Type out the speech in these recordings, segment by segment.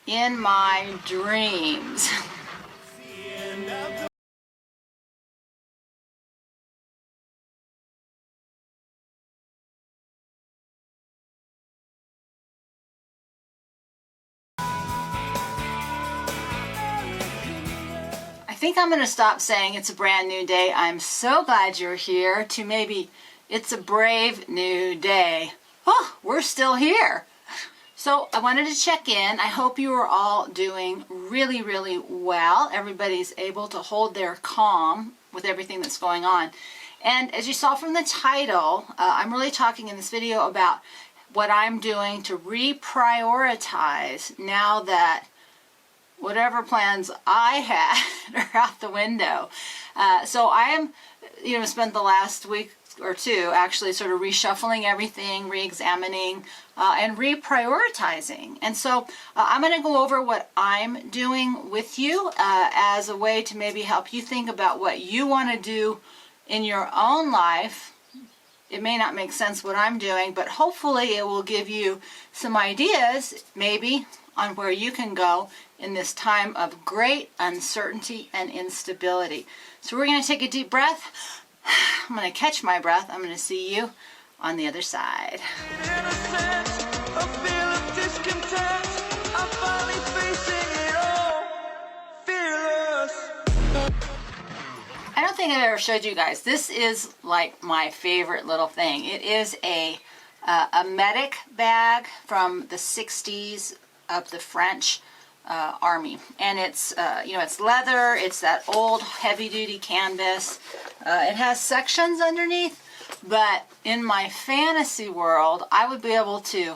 in my dreams. I think I'm going to stop saying it's a brand new day. I'm so glad you're here, to maybe it's a brave new day. Oh, we're still here. So I wanted to check in. I hope you are all doing really, really well. Everybody's able to hold their calm with everything that's going on. And as you saw from the title, I'm really talking in this video about what I'm doing to reprioritize now that whatever plans I had are out the window. So I am, spent the last week or two actually sort of reshuffling everything, re-examining, and reprioritizing. And so I'm going to go over what I'm doing with you as a way to maybe help you think about what you want to do in your own life. It may not make sense what I'm doing, but hopefully it will give you some ideas maybe on where you can go in this time of great uncertainty and instability. So we're going to take a deep breath. I'm going to catch my breath. I'm going to see you on the other side. I don't think I've ever showed you guys. This is like my favorite little thing. It is a medic bag from the 60s of the French Army, and it's it's leather. It's that old heavy-duty canvas. It has sections underneath, but in my fantasy world, I would be able to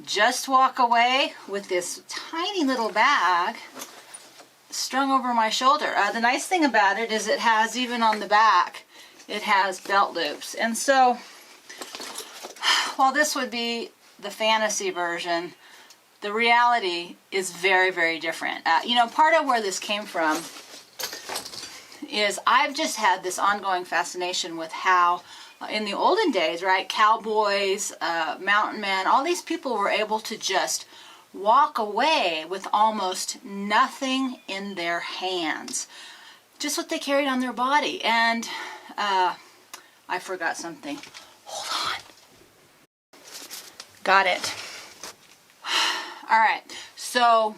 just walk away with this tiny little bag strung over my shoulder. The nice thing about it is it has, even on the back, it has belt loops. And so, while this would be the fantasy version, the reality is very, very different. Part of where this came from is I've just had this ongoing fascination with how in the olden days, right, cowboys, mountain men, all these people were able to just walk away with almost nothing in their hands. Just what they carried on their body. And I forgot something. Hold on. Got it. All right, so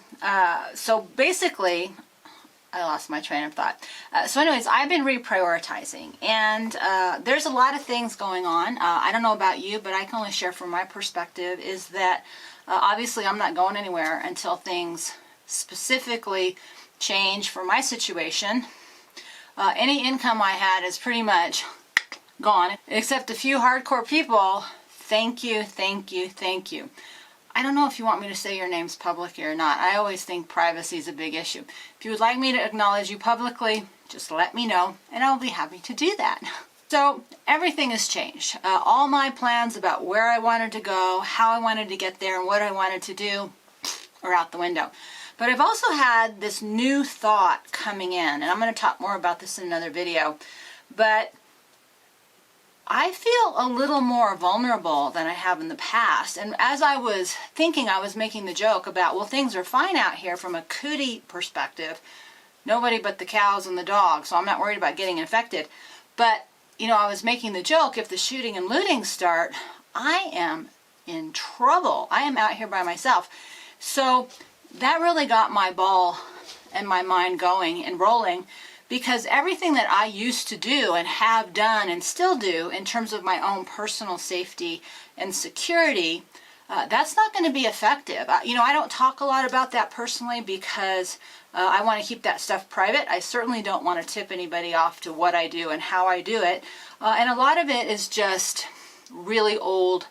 basically, I lost my train of thought. So anyways, I've been reprioritizing, and there's a lot of things going on. I don't know about you, but I can only share from my perspective is that obviously I'm not going anywhere until things specifically change for my situation. Any income I had is pretty much gone, except a few hardcore people. Thank you, thank you, thank you. I don't know if you want me to say your names publicly or not. I always think privacy is a big issue. If you would like me to acknowledge you publicly, just let me know, and I'll be happy to do that. So everything has changed. All my plans about where I wanted to go, how I wanted to get there, and what I wanted to do are out the window. But I've also had this new thought coming in, and I'm going to talk more about this in another video. But I feel a little more vulnerable than I have in the past. And as I was thinking, I was making the joke about, well, things are fine out here from a cootie perspective. Nobody but the cows and the dogs, so I'm not worried about getting infected. But, I was making the joke, if the shooting and looting start, I am in trouble. I am out here by myself. So that really got my ball and my mind going and rolling, because everything that I used to do and have done and still do in terms of my own personal safety and security, that's not going to be effective. I don't talk a lot about that personally because I want to keep that stuff private. I certainly don't want to tip anybody off to what I do and how I do it. And a lot of it is just really old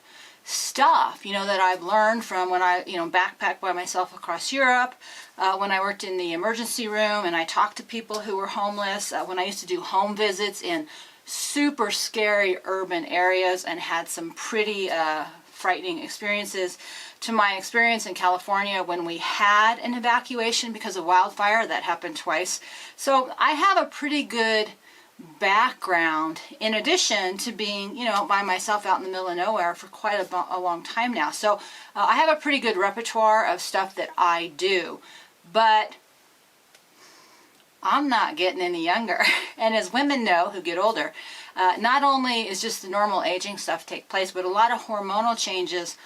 stuff, that I've learned from when I, backpacked by myself across Europe, when I worked in the emergency room and I talked to people who were homeless, when I used to do home visits in super scary urban areas and had some pretty frightening experiences, to my experience in California when we had an evacuation because of wildfire. That happened twice. So I have a pretty good background, in addition to being, by myself out in the middle of nowhere for quite a long time now. So I have a pretty good repertoire of stuff that I do, but I'm not getting any younger. And as women know who get older, not only is just the normal aging stuff take place, but a lot of hormonal changes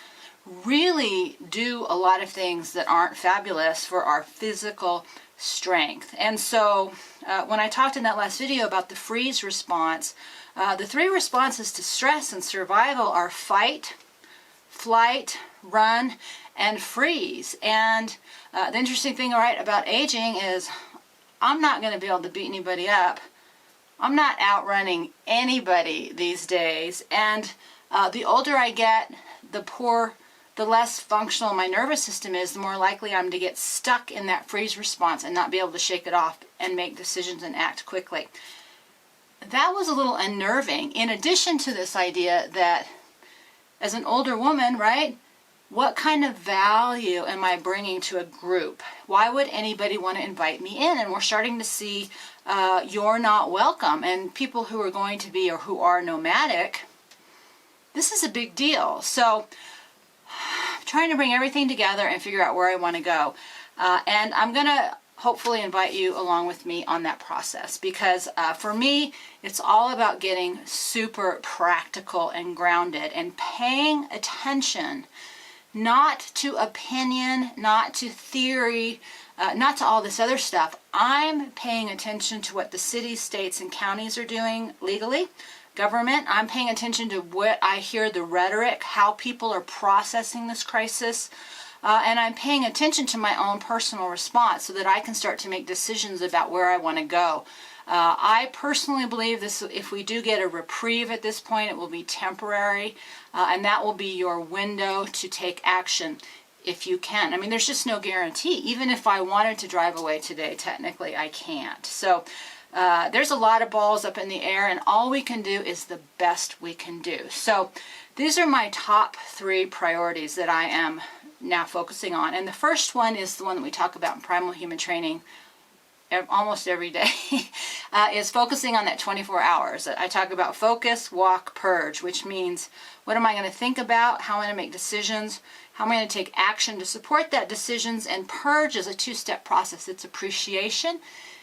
really do a lot of things that aren't fabulous for our physical strength. And so when I talked in that last video about the freeze response, the 3 responses to stress and survival are fight, flight, run, and freeze. And the interesting thing, about aging is I'm not going to be able to beat anybody up. I'm not outrunning anybody these days. And the older I get, the less functional my nervous system is, the more likely I'm to get stuck in that freeze response and not be able to shake it off and make decisions and act quickly. That was a little unnerving, in addition to this idea that as an older woman, right, what kind of value am I bringing to a group? Why would anybody want to invite me in? And we're starting to see you're not welcome. And people who are going to be or who are nomadic, this is a big deal. So I'm trying to bring everything together and figure out where I want to go. And I'm going to hopefully invite you along with me on that process, because for me, it's all about getting super practical and grounded and paying attention, not to opinion, not to theory, not to all this other stuff. I'm paying attention to what the cities, states, and counties are doing legally. Government, I'm paying attention to what I hear, the rhetoric, how people are processing this crisis, and I'm paying attention to my own personal response so that I can start to make decisions about where I want to go. I personally believe this, if we do get a reprieve at this point, it will be temporary, and that will be your window to take action if you can. I mean, there's just no guarantee. Even if I wanted to drive away today, technically I can't. So there's a lot of balls up in the air, and all we can do is the best we can do. So these are my top 3 priorities that I am now focusing on. And the first one is the one that we talk about in Primal Human Training almost every day, is focusing on that 24 hours. I talk about focus, walk, purge, which means what am I going to think about, how am I going to make decisions, how am I going to take action to support that decisions, and purge is a 2-step process. It's appreciation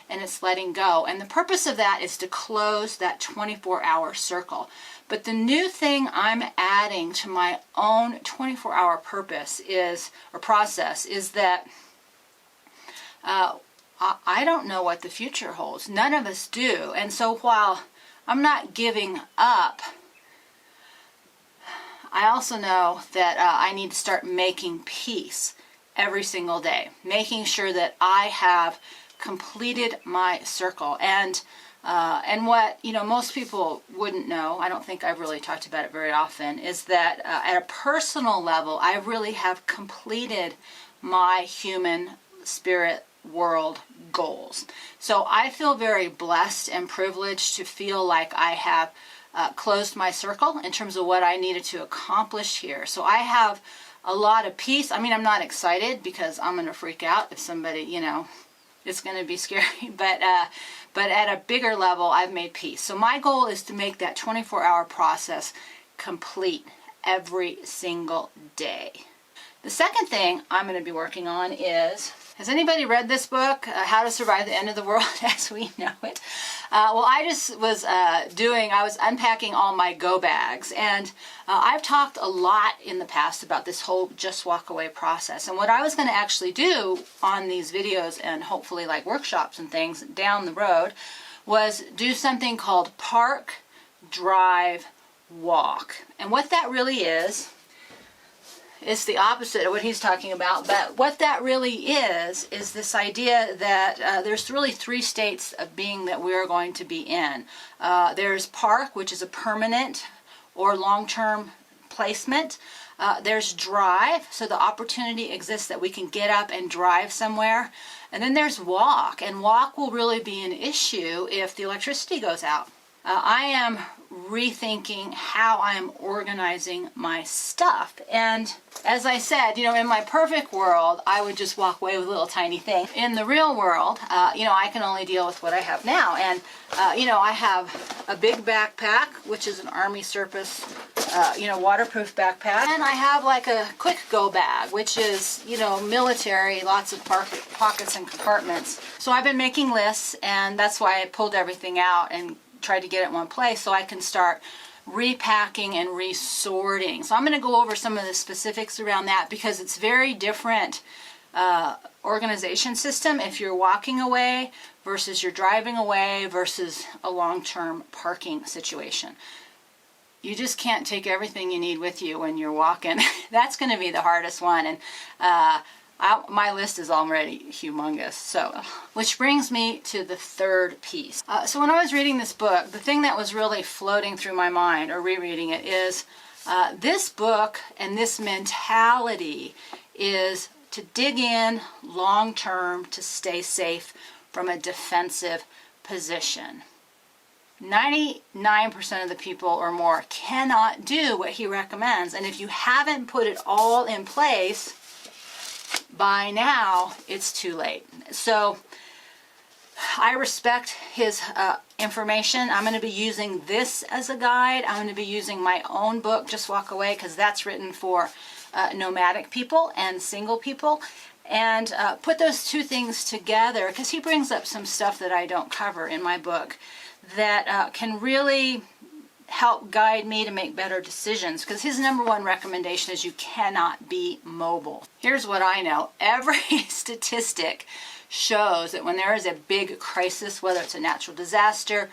and it's letting go. And the purpose of that is to close that 24-hour circle. But the new thing I'm adding to my own 24-hour purpose process is that I don't know what the future holds. None of us do. And so while I'm not giving up, I also know that I need to start making peace every single day, making sure that I have completed my circle. And what most people wouldn't know, I don't think I've really talked about it very often, is that at a personal level, I really have completed my human spirit world goals. So I feel very blessed and privileged to feel like I have closed my circle in terms of what I needed to accomplish here. So I have a lot of peace. I mean, I'm not excited because I'm going to freak out if somebody, it's going to be scary, but at a bigger level, I've made peace. So my goal is to make that 24-hour process complete every single day. The second thing I'm going to be working on is, has anybody read this book, How to Survive the End of the World as We Know It? Well, I just was I was unpacking all my go bags, and I've talked a lot in the past about this whole just walk away process. And what I was going to actually do on these videos and hopefully like workshops and things down the road was do something called park, drive, walk. And what that really is the opposite of what he's talking about, but what that really is this idea that there's really 3 states of being that we're going to be in. There's park, which is a permanent or long-term placement. There's drive, so the opportunity exists that we can get up and drive somewhere. And then there's walk, and walk will really be an issue if the electricity goes out. I am rethinking how I'm organizing my stuff. And as I said, you know, in my perfect world, I would just walk away with a little tiny thing. In the real world, you know, I can only deal with what I have now. And, you know, I have a big backpack, which is an Army Surface, you know, waterproof backpack. And I have like a quick go bag, which is, you know, military, lots of pockets and compartments. So I've been making lists, and that's why I pulled everything out and tried to get it in one place so I can start repacking and resorting. So I'm going to go over some of the specifics around that, because it's very different organization system if you're walking away versus you're driving away versus a long-term parking situation. You just can't take everything you need with you when you're walking. That's going to be the hardest one. And my list is already humongous. So, which brings me to the third piece. So when I was reading this book, the thing that was really floating through my mind, or rereading it, is this book and this mentality is to dig in long term to stay safe from a defensive position. 99% of the people or more cannot do what he recommends. And if you haven't put it all in place, by now it's too late. So I respect his information. I'm going to be using this as a guide. I'm going to be using my own book, Just Walk Away, because that's written for nomadic people and single people. And put those two things together, because he brings up some stuff that I don't cover in my book that can really help guide me to make better decisions, because his number one recommendation is you cannot be mobile. Here's what I know. Every statistic shows that when there is a big crisis, whether it's a natural disaster,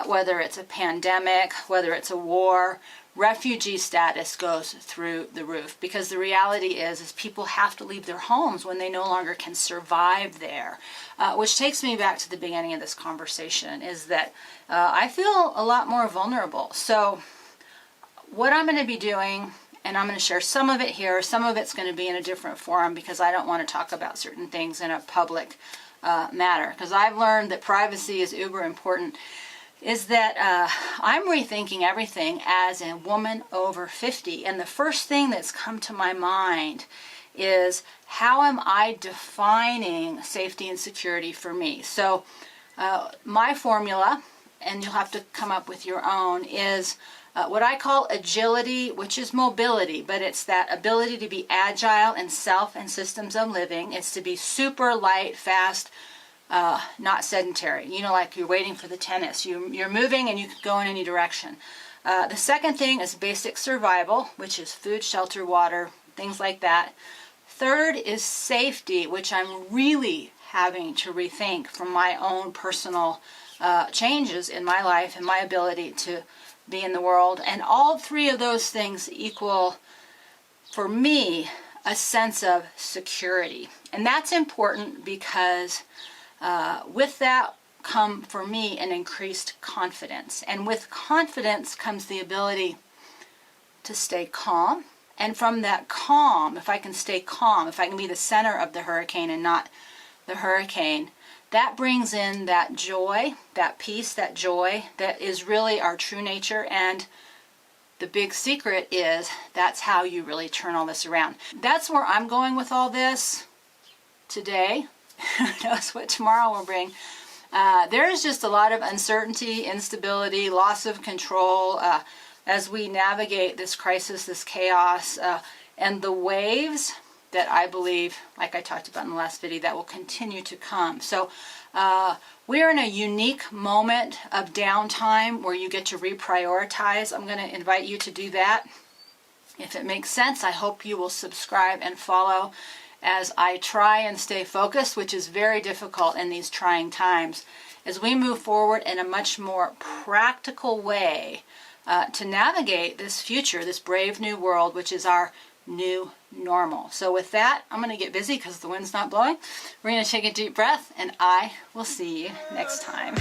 whether it's a pandemic, whether it's a war, refugee status goes through the roof, because the reality is people have to leave their homes when they no longer can survive there. Which takes me back to the beginning of this conversation, is that I feel a lot more vulnerable. So what I'm going to be doing, and I'm going to share some of it here, some of it's going to be in a different forum, because I don't want to talk about certain things in a public matter, because I've learned that privacy is uber important, is that I'm rethinking everything as a woman over 50. And the first thing that's come to my mind is, how am I defining safety and security for me? So my formula, and you'll have to come up with your own, is what I call agility, which is mobility, but it's that ability to be agile in self and systems of living. It's to be super light, fast, not sedentary. You know, like you're waiting for the tennis. You're moving and you can go in any direction. The second thing is basic survival, which is food, shelter, water, things like that. Third is safety, which I'm really having to rethink from my own personal changes in my life and my ability to be in the world. And all three of those things equal, for me, a sense of security. And that's important because with that come, for me, an increased confidence. And with confidence comes the ability to stay calm. And from that calm, if I can stay calm, if I can be the center of the hurricane and not the hurricane, that brings in that joy, that peace, that joy that is really our true nature. And the big secret is that's how you really turn all this around. That's where I'm going with all this today. Who knows what tomorrow will bring. There is just a lot of uncertainty, instability, loss of control as we navigate this crisis, this chaos, and the waves that I believe, like I talked about in the last video, that will continue to come. So we're in a unique moment of downtime where you get to reprioritize. I'm going to invite you to do that. If it makes sense, I hope you will subscribe and follow as I try and stay focused, which is very difficult in these trying times, as we move forward in a much more practical way to navigate this future, this brave new world, which is our new normal. So with that, I'm going to get busy because the wind's not blowing. We're going to take a deep breath, and I will see you next time.